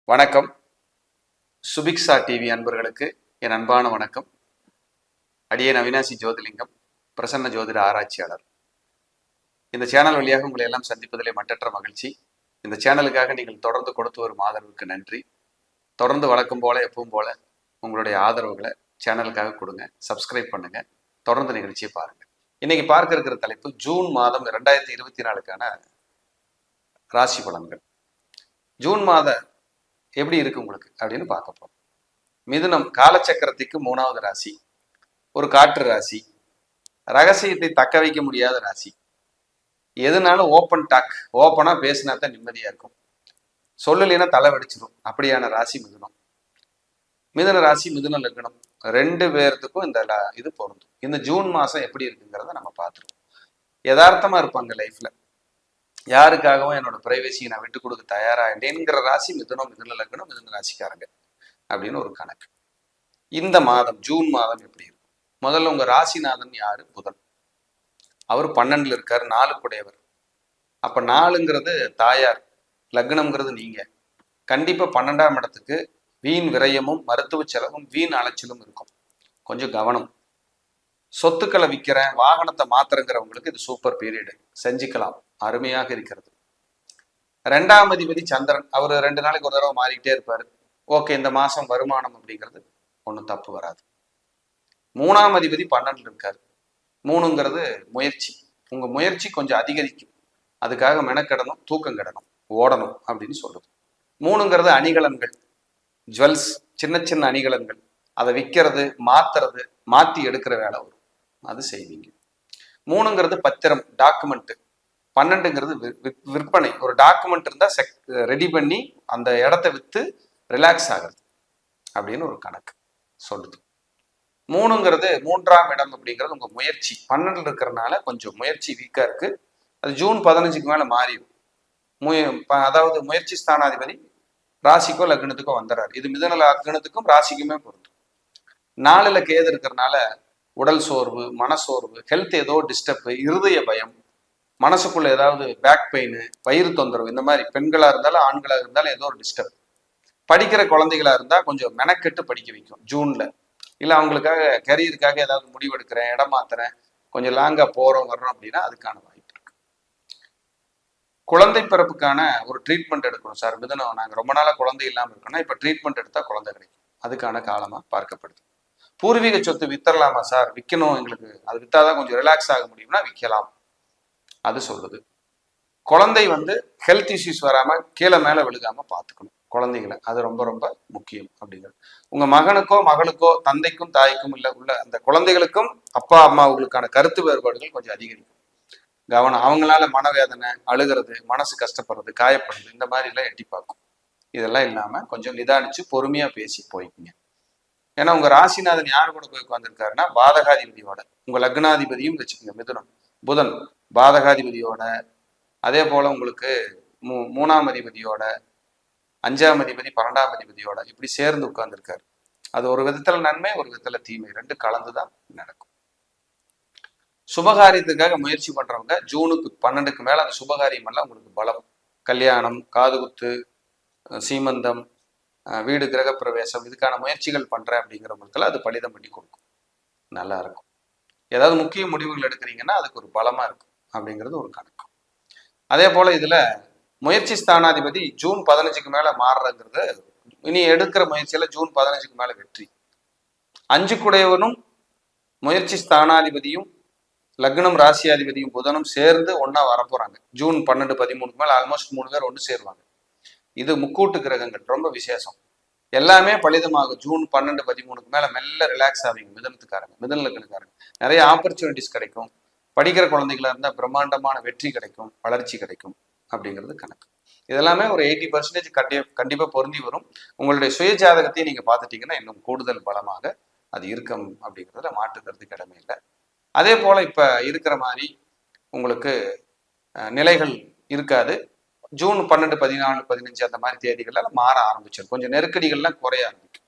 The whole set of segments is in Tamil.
வணக்கம். சுபிக்ஷா டிவி அன்பர்களுக்கு என் அன்பான வணக்கம். அடியேன் அவினாசி ஜோதிலிங்கம், பிரசன்ன ஜோதிட ஆராய்ச்சியாளர். இந்த சேனல் வழியாக உங்களை எல்லாம் சந்திப்பதிலே மட்டற்ற மகிழ்ச்சி. இந்த சேனலுக்காக நீங்கள் தொடர்ந்து கொடுத்து வரும் ஆதரவுக்கு நன்றி. தொடர்ந்து வழக்கம் போல எப்பவும் போல உங்களுடைய ஆதரவுகளை சேனலுக்காக கொடுங்க, சப்ஸ்கிரைப் பண்ணுங்க, தொடர்ந்து நிகழ்ச்சியை பாருங்க. இன்னைக்கு பார்க்க இருக்கிற தலைப்பு ஜூன் மாதம் 2024க்கான ராசி பலன்கள். ஜூன் மாத எப்படி இருக்கு உங்களுக்கு அப்படின்னு பார்க்க போறோம். மிதுனம் காலச்சக்கரத்துக்கு 3வது ராசி, ஒரு காற்று ராசி, ரகசியத்தை தக்க வைக்க முடியாத ராசி. எதுனாலும் ஓப்பன் டாக், ஓப்பனா பேசினா தான் நிம்மதியா இருக்கும். சொல்லலைன்னா தலை வெடிச்சிடும். அப்படியான ராசி மிதுனம். மிதுன ராசி, மிதுன லக்னம், 2 பேர்த்துக்கும் இந்த இது பொருந்தும். இந்த ஜூன் மாசம் எப்படி இருக்குங்கிறத நம்ம பார்த்துருவோம். யதார்த்தமா இருப்பாங்க லைஃப்ல. யாருக்காகவும் என்னோட பிரைவசியை நான் விட்டு கொடுக்க தயாரா இல்லைங்கிற ராசி மிதுனம், மிதுன லக்னம், மிதுன ராசிக்காரங்க அப்படின்னு ஒரு கணக்கு. இந்த மாதம் ஜூன் மாதம் எப்படி இருக்கும்? முதல்ல உங்க ராசிநாதன் யாரு? புதன். அவர் 12ல இருக்காரு, 4 குடையவர். அப்ப 4ங்கிறது தாயார், லக்னம்ங்கிறது நீங்க. கண்டிப்பா 12ஆம் இடத்துக்கு வீண் விரயமும் மருத்துவ செலவும் வீண் அலைச்சலும் இருக்கும். கொஞ்சம் கவனம். சொத்துக்களை விற்கிறேன், வாகனத்தை மாத்திரங்கிறவங்களுக்கு இது சூப்பர் பீரியடு, செஞ்சுக்கலாம், அருமையாக இருக்கிறது. 2ஆம் அதிபதி சந்திரன், அவர் 2 நாளைக்கு ஒரு தடவை மாறிக்கிட்டே இருப்பாரு. ஓகே, இந்த மாசம் வருமானம் அப்படிங்கிறது ஒன்றும் தப்பு வராது. 3ஆம் அதிபதி 12ல இருக்காரு. 3ங்கிறது முயற்சி. உங்க முயற்சி கொஞ்சம் அதிகரிக்கும். அதுக்காக மெனக்கெடணும், தூக்கம் கெடணும், ஓடணும் அப்படின்னு சொல்லுது. 3ங்கிறது அணிகலன்கள், ஜுவல்ஸ், சின்ன சின்ன அணிகலன்கள். அதை விற்கிறது, மாத்துறது, மாத்தி எடுக்கிற வேலை வரும், அது செய்வீங்க. 3ங்கிறது பத்திரம், டாக்குமெண்ட். 12ங்கிறது விற்பனை. ஒரு டாக்குமெண்ட் இருந்தா ரெடி பண்ணி அந்த இடத்த வித்து ரிலாக்ஸ் ஆகுது அப்படின்னு ஒரு கணக்கு சொல்லுது. 3ங்கிறது 3ஆம் இடம் அப்படிங்கிறது உங்க முயற்சி. 12ல இருக்கிறதுனால கொஞ்சம் முயற்சி வீக்கா இருக்கு. அது ஜூன் 15க்கு மேல மாறிடும். அதாவது முயற்சி ஸ்தானாதிபதி ராசிக்கோ லக்னத்துக்கோ வந்துடுறாரு. இது மிதுன லக்னத்துக்கும் ராசிக்குமே பொருந்தும். 4ல கேது இருக்கிறதுனால உடல் சோர்வு, மனசோர்வு, ஹெல்த் ஏதோ டிஸ்டர்ப், இருதய பயம், மனசுக்குள்ள ஏதாவது பேக் பெயின், வயிறு தொந்தரவு, இந்த மாதிரி பெண்களா இருந்தாலும் ஆண்களா இருந்தாலும் ஏதோ ஒரு டிஸ்டர்ப். படிக்கிற குழந்தைகளா இருந்தா கொஞ்சம் மெனக்கெட்டு படிக்க வைக்கும் ஜூன்ல. இல்ல அவங்களுக்காக கரியருக்காக ஏதாவது முடிவெடுக்கிறேன், இடம் மாத்துறேன், கொஞ்சம் லாங்கா போறோம் வர்றோம் அப்படின்னா அதுக்கான வாய்ப்பு இருக்கு. குழந்தை பிறப்புக்கான ஒரு ட்ரீட்மெண்ட் எடுக்கணும் சார். மிதுனம், நாங்க ரொம்ப நாளா குழந்தை இல்லாம இருக்கோம்னா இப்ப ட்ரீட்மெண்ட் எடுத்தா குழந்தை கிடைக்கும். அதுக்கான காலமா பார்க்கப்படுது. பூர்வீக சொத்து வித்தரலாமா சார்? விற்கணும், எங்களுக்கு அது வித்தாதான் கொஞ்சம் ரிலாக்ஸ் ஆக முடியும்னா விற்கலாம், அது சொல்லுது. குழந்தை ஹெல்த் இஷ்யூஸ் வராம கீழே மேல விழுகாம பார்த்துக்கணும் குழந்தைகளை, அது ரொம்ப ரொம்ப முக்கியம் அப்படிங்கிறது. உங்க மகனுக்கோ மகளுக்கோ தந்தைக்கும் தாய்க்கும் உள்ள அந்த குழந்தைகளுக்கும் அப்பா அம்மாவுகளுக்கான கருத்து வேறுபாடுகள் கொஞ்சம் அதிகரிக்கும். கவனம். அவங்களால மனவேதனை, அழுகிறது, மனசு கஷ்டப்படுறது, காயப்படுறது, இந்த மாதிரி எல்லாம் எட்டி பார்க்கும். இதெல்லாம் இல்லாம கொஞ்சம் நிதானிச்சு பொறுமையா பேசி போய்க்குங்க. ஏன்னா உங்க ராசிநாதன் யாரு கூட போய் உட்கார்ந்துருக்காருன்னா பாதகாதிபதியோட. உங்க லக்னாதிபதியும் வச்சுக்கோங்க மிதுனம், புதன் பாதகாதிபதியோட, அதே போல உங்களுக்கு 3ஆம் அதிபதியோட, 5ஆம் அதிபதி 12ஆம் அதிபதியோட இப்படி சேர்ந்து உட்கார்ந்துருக்காரு. அது ஒரு விதத்துல நன்மை, ஒரு விதத்துல தீமை, 2 கலந்துதான் நடக்கும். சுபகாரியத்துக்காக முயற்சி பண்றவங்க ஜூனுக்கு 12க்கு மேல அந்த சுபகாரியம் எல்லாம் உங்களுக்கு பலம். கல்யாணம், காதுகுத்து, சீமந்தம், வீடு கிரகப்பிரவேசம், இதுக்கான முயற்சிகள் பண்றேன் அப்படிங்கிறவங்களுக்கு அது பலிதம் பண்ணி கொடுக்கும், நல்லா இருக்கும். ஏதாவது முக்கிய முடிவுகள் எடுக்கிறீங்கன்னா அதுக்கு ஒரு பலமா இருக்கும் அப்படிங்கிறது ஒரு கணக்கு. அதே போல இதுல முயற்சி ஸ்தானாதிபதி ஜூன் 15க்கு மேல மாறுறதுங்கிறது, இனி எடுக்கிற முயற்சியில ஜூன் 15க்கு மேல வெற்றி. 5 குடையவனும் முயற்சி ஸ்தானாதிபதியும் லக்னம் ராசியாதிபதியும் புதனும் சேர்ந்து ஒன்னா வரப்போறாங்க. ஜூன் 12, 13க்கு மேல ஆல்மோஸ்ட் 3 பேர் ஒன்று சேருவாங்க. இது முக்கூட்டு கிரகங்கள், ரொம்ப விசேஷம். எல்லாமே பலிதமாகும். ஜூன் 12, 13க்கு மேல மெல்ல ரிலாக்ஸ் ஆவீங்க மிதனத்துக்காரங்க, மிதன லக்னக்காரங்க. நிறைய ஆப்பர்ச்சுனிட்டிஸ் கிடைக்கும். படிக்கிற குழந்தைகளா இருந்தா பிரம்மாண்டமான வெற்றி கிடைக்கும், வளர்ச்சி கிடைக்கும் அப்படிங்கிறது கணக்கு. இதெல்லாமே ஒரு 80% கண்டிப்பா பொருந்தி வரும். உங்களுடைய சுய ஜாதகத்தையும் நீங்க பார்த்துட்டீங்கன்னா இன்னும் கூடுதல் பலமாக அது இருக்கும் அப்படிங்கிறதுல மாற்றுக்கிறது கிடமே இல்லை. அதே போல இப்ப இருக்கிற மாதிரி உங்களுக்கு நிலைகள் இருக்காது. ஜூன் 12, 14, 15 அந்த மாதிரி தேதிகள்ல மாற ஆரம்பிச்சிடும். கொஞ்சம் நெருக்கடிகள்லாம் குறைய ஆரம்பிக்கும்.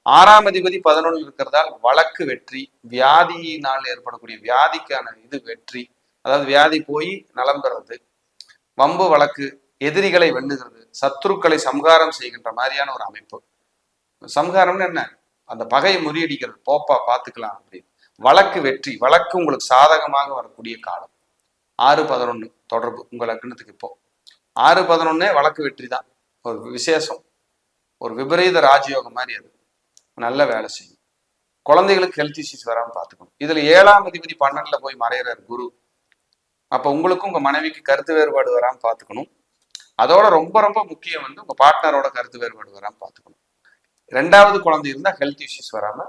6ஆம் அதிபதி 11 இருக்கிறதால் வழக்கு வெற்றி, வியாதியினால் ஏற்படக்கூடிய வியாதிக்கான இது வெற்றி, அதாவது வியாதி போய் நலம் பெறது, வம்பு வழக்கு எதிரிகளை வெல்லுகிறது, சத்துருக்களை சம்ஹாரம் செய்கின்ற மாதிரியான ஒரு அமைப்பு. சம்ஹாரம்னு என்ன? அந்த பகையை முறியடிக்கிறது. போப்பா பார்த்துக்கலாம் அப்படின்னு. வழக்கு வெற்றி, வழக்கு உங்களுக்கு சாதகமாக வரக்கூடிய காலம். 6-11 தொடர்பு உங்கள் லக்னத்துக்கு. இப்போ 6-11 வழக்கு வெற்றி தான். ஒரு விசேஷம், ஒரு விபரீத ராஜயோகம் மாதிரி. அது நல்ல வேலை செய்யும். குழந்தைகளுக்கு ஹெல்த் இஷ்யூஸ் வராமல் பார்த்துக்கணும். இதுல 7ஆம் அதிபதி 12ல போய் மறையிறார் குரு. அப்ப உங்களுக்கும் உங்க மனைவிக்கு கருத்து வேறுபாடு வராமல் பார்த்துக்கணும். அதோட ரொம்ப ரொம்ப முக்கியம் உங்க பார்ட்னரோட கருத்து வேறுபாடு வராமல் பார்த்துக்கணும். 2வது குழந்தை இருந்தால் ஹெல்த் இஷ்யூஸ் வராம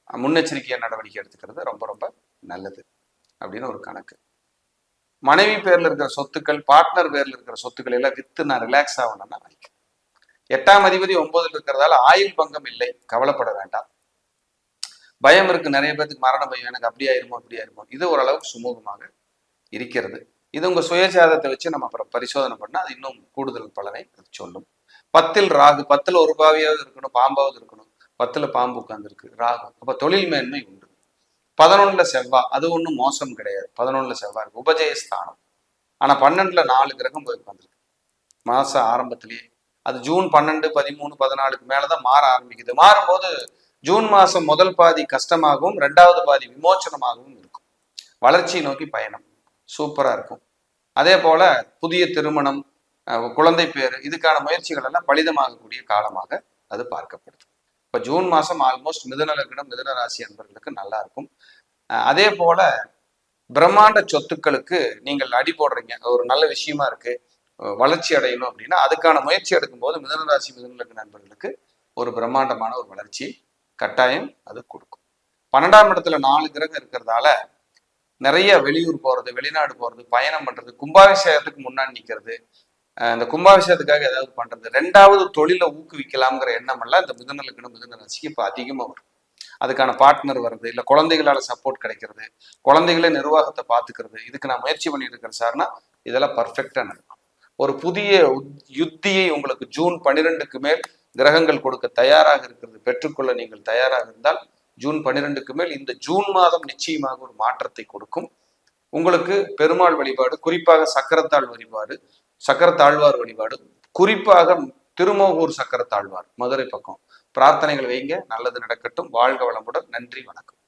முன்னெச்சரிக்கையா நடவடிக்கை எடுத்துக்கிறது ரொம்ப ரொம்ப நல்லது அப்படின்னு ஒரு கணக்கு. மனைவி பேர்ல இருக்கிற சொத்துக்கள், பார்ட்னர் பேர்ல இருக்கிற சொத்துக்கள் எல்லாம் வித்து நான் ரிலாக்ஸ் ஆகணும்னா நினைக்கிறேன். 8ஆம் அதிபதி 9ல் இருக்கிறதால ஆயுள் பங்கம் இல்லை, கவலைப்பட வேண்டாம். பயம் இருக்கு நிறைய பேருக்கு, மரண பயம், எனக்கு அப்படி ஆயிருமோ. இது ஓரளவுக்கு சுமூகமாக இருக்கிறது. இது உங்க சுயஜாதத்தை வச்சு நம்ம அப்புறம் பரிசோதனை பண்ணா அது இன்னும் கூடுதல் பலனை சொல்லும். 10ல் ராகு, 10ல் ஒரு பாவியாவது இருக்கணும், பாம்பாவது இருக்கணும். 10ல் பாம்பு உட்கார்ந்துருக்கு, ராகு. அப்ப தொழில் மேன்மை உண்டு. 11ல் செவ்வாய், அது ஒன்றும் மோசம் கிடையாது. 11ல் செவ்வாய் இருக்கு, உபஜயஸ்தானம். ஆனா 12ல் 4 கிரகம் போய் உட்காந்துருக்கு மாச ஆரம்பத்திலேயே. அது ஜூன் 12, 13, 14க்கு மேலதான் மாற ஆரம்பிக்குது. மாறும்போது ஜூன் மாசம் முதல் பாதி கஷ்டமாகவும் 2வது பாதி விமோச்சனமாகவும் இருக்கும். வளர்ச்சியை நோக்கி பயணம் சூப்பரா இருக்கும். அதே போல புதிய திருமணம், குழந்தை பேரு, இதுக்கான முயற்சிகள் எல்லாம் பலிதமாகக்கூடிய காலமாக அது பார்க்கப்படுது. இப்ப ஜூன் மாசம் ஆல்மோஸ்ட் மிதுன லக்னம், மிதுன ராசி அன்பர்களுக்கு நல்லா இருக்கும். அதே போல பிரம்மாண்ட சொத்துக்களுக்கு நீங்கள் அடி போடுறீங்க, ஒரு நல்ல விஷயமா இருக்கு, வளர்ச்சி அடையணும் அப்படின்னா அதுக்கான முயற்சி எடுக்கும் போது மிதுன ராசி, மிதுன லக்ன நண்பர்களுக்கு ஒரு பிரம்மாண்டமான ஒரு வளர்ச்சி கட்டாயம் அது கொடுக்கும். 12ஆம் இடத்துல 4 கிரகம் இருக்கிறதால நிறைய வெளியூர் போறது, வெளிநாடு போறது, பயணம் பண்றது, கும்பாபிஷேகத்துக்கு முன்னாடி நிற்கிறது, இந்த கும்பாபிஷேகத்துக்காக ஏதாவது பண்றது, 2வது தொழிலை ஊக்குவிக்கலாம்ங்கிற எண்ணம் எல்லாம் இந்த மிதுன லக்னம், மிதுன ராசிக்கு இப்போ அதிகமாக வரும். அதுக்கான பார்ட்னர் வருது, இல்லை குழந்தைகளால சப்போர்ட் கிடைக்கிறது, குழந்தைகளே நிர்வாகத்தை பார்த்துக்கிறது, இதுக்கு நான் முயற்சி பண்ணிட்டு இருக்கிறேன் சார்னா இதெல்லாம் பர்ஃபெக்டா நடக்கும். ஒரு புதிய யுத்தியை உங்களுக்கு ஜூன் 12க்கு மேல் கிரகங்கள் கொடுக்க தயாராக இருக்கிறது. பெற்றுக்கொள்ள நீங்கள் தயாராக இருந்தால் ஜூன் 12க்கு மேல் இந்த ஜூன் மாதம் நிச்சயமாக ஒரு மாற்றத்தை கொடுக்கும். உங்களுக்கு பெருமாள் வழிபாடு, குறிப்பாக சக்கரத்தாழ்வார் வழிபாடு, குறிப்பாக திருமோகூர் சக்கரத்தாழ்வார் மதுரை பக்கம் பிரார்த்தனைகள் வைங்க. நல்லது நடக்கட்டும். வாழ்க வளமுடன். நன்றி, வணக்கம்.